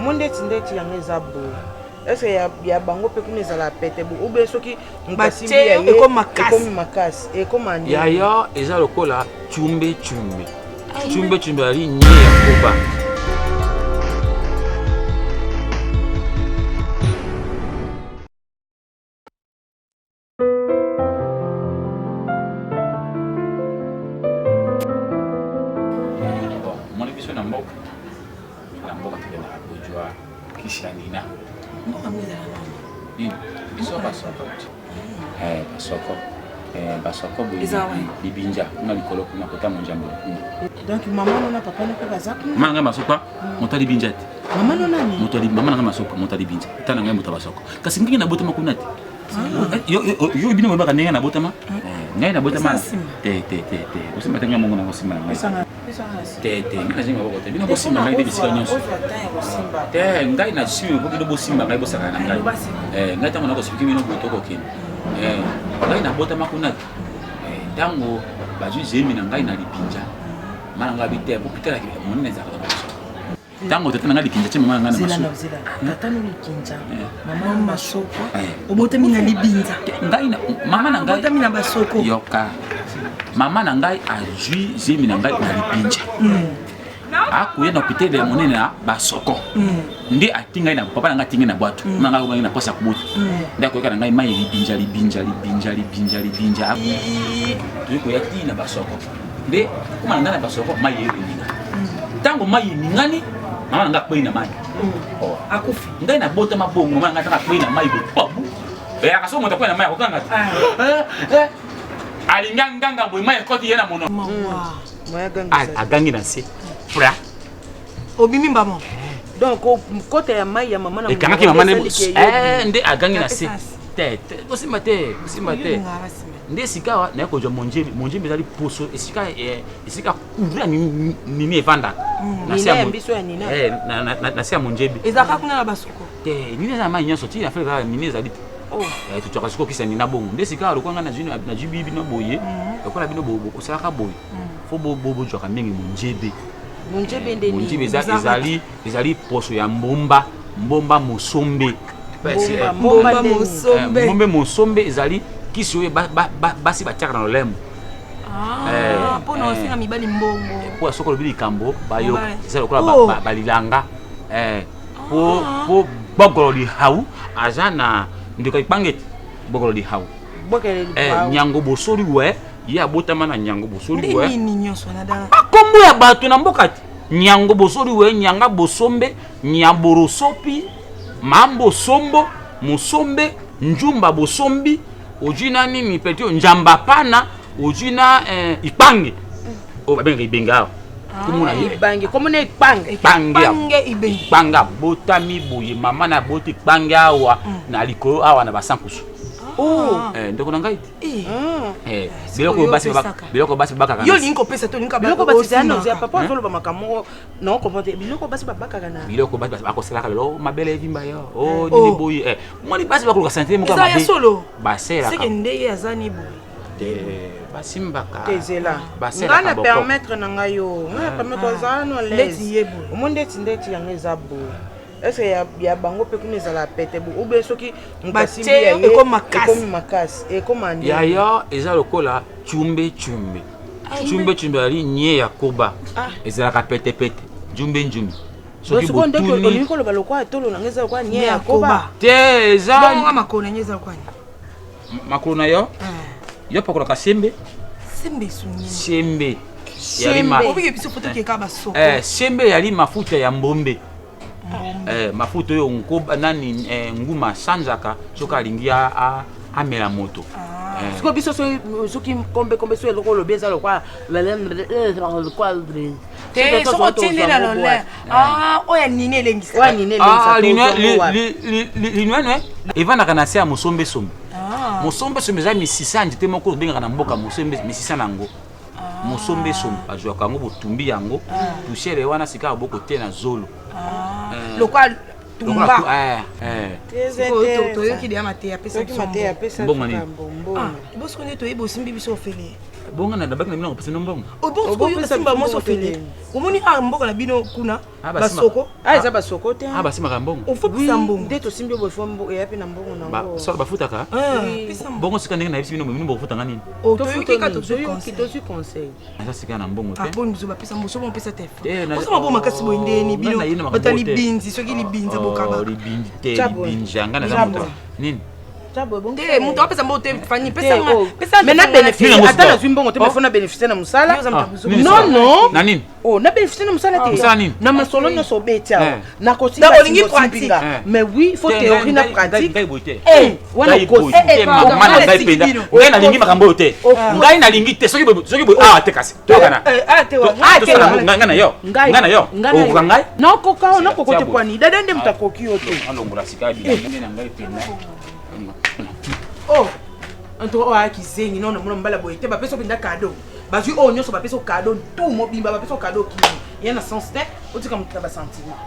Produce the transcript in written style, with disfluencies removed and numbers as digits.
Monde tindeti ya ngeza bo. Est-ce que ya bango pe kuneza la pete bo. Ube soki ngbasimbi ya ye ekomi makasi. Ekoma ndi. Yaya eza lokola chumbe. Chumbe ali nye ya koba. Basoko bibinja na likolo kuna kota monjambo. Donc maman na papa na kaza kuna. Manga masoko motali binja. Maman no nani? Maman na masoko motali binja. Tana ngai motaba soko. Kasi ngingi na botama kuna ti. Yo bino baka nenga na botama. Ngai na botama. Te. Usima tanga mongo na usima ngai. Te. Ngai zinga boko te. Bino bosima ngai de bisika nyonso. Te ngai na simi ko bino bosima ngai bosaka na ngai. Ngai tango na ko sipiki bino botoko kini. Ngai na botama kuna tango bazui zemi na ngai na lipinja mana ngai bite bopitela ki monene za ka tango tata ngai likinja chema ngai na masoko tata no likinja mama masoko obotami na libinza ngai na mama na ngai obotami na basoko yoka mama na ngai azui zemi na ngai na lipinja akuye na pitele monene na basoko ndi atinga na papa nga tinga na bwatu manga ko na posa kubutu ndako yaka ngai mai libinja tuko yati na basoko ndi kuma ndana basoko mai yelinga tango mai ningani mama nga kwei na mai akufi ngai na bota mabongo manga taka kwei na mai bobu akaso mota kwei na mai okanga alinganga boy mai koti yena mono agangi na se fra obimi mbamo donc côté ya mai ya maman na ekanga ki maman nde agangi na se tete osima te nde sika na ko jo monjembe zali poso esika kuvra nini evanda na sia mbiso ya nina na sia monjembe ezaka kuna na basoko te nini za mai nyonso ti na fela nini zali tu toka siko kisa nina bongo nde sika ro kwanga na jibi bino boye okola bino bobo kusaka boye fo bobo jo ka mingi monjembe ezali poso ya mbomba musombe musombe ezali kisi oyo basi batiaka na lolembo mpona osinga mibali mbongo po soko lobi likambo bayoka eza lokola balilanga po bogolo lihau aza na ndeko ipangeti bogolo lihau nyango bosoli we ya botama na nyango bosoli we akombo ya bato na mboka ti nyango bosoli we nyanga bosombe nyaborosopi mambo sombo musombe njumba bosombi ojina nini peti njamba pana ojina ipange babenga ibenga komuna ibange komuna ipange ipanga botami boye mama na boti ipange awa na likolo awa na basankusu ndeko ngai biloko basi baka yo linko pesa to linka biloko basi ano ya papa zolo ba makamo non comprendre biloko basi babaka kana biloko basi bakosela lo mabele vimba yo nini boyi moni basi bakuluka santé mo kama solo basela c'est que ndeye azani boyi basimbaka tezela ngana permettre na ngayo ngana permettre zano lezi omonde tindeti ya ngeza bo. Est-ce que ya bango pe kuneza la pete bo ube soki ngbasimbi ya ye ekomi makasi ekoma ndi yaya eza lokola chumbe ali nye ya koba ezala ka pete njumbe soki botuni olingi koloba lokwa tolo na ngeza lokwa nye ya koba te eza bonga makolo na ngeza lokwa makolo na yo pakola ka sembe yali obike biso foto ke ka basoko sembe yali mafuta ya mbombe mafuta yo nkoba nani nguma sanzaka soka alingia amela moto siko biso soki kombe so eloko lo beza lokwa te soko tindela lole oya nini elengisa linwenwe evandaka na se ya musombe za misisa njite moko obengaka na mboka musombe misisa nango musombe sombe azwaka yango botumbi yango pushere wana sika boko te na zolo lokwa tumba toyoki de amate ya pesa bongo nini bosko ne toyebi osimbi biso ofele bonga na dabaki na bino kopesa nombongo obongo ko yo simba mo so fele omoni mboka na bino kuna basoko eza basoko te basimaka mbongo ofo pisa mbongo nde tosimbi bo fo mbongo eyapi na mbongo nango so bafutaka bongo sika ndenge na yebisi bino bino bofutanga nini toyoki ka tozoki conseil eza sika na mbongo te bongo zo bapesa mbongo so bon pesa te osama bo makasi boye ndeni bino batali binzi soki libinza bokaba libinzi te libinja ngana za moto nini te mutu apesa mbongo te fani pesa mais na bénéfice ata nazwi mbongo te mais fo na bénéfice na mosala non na nini na bénéfice na mosala te na masolo nyonso obeti awa nakotinga olingi pratique mais oui faut théorie na pratique wana ngai nalingi makambo oyo te ngai nalingi te soki boye awa te kasi tokana ngai na yo okoka ngai nakoko te kwani dada nde mutakoki yo te alongola sika bilenge na ngai pena Anto akizengi non mona mbala boye te bapesa pinda cadeau bazwi o nyonso bapesa cadeau tout mobimba bapesa cadeau ki yana sens te otika mutaba sentiment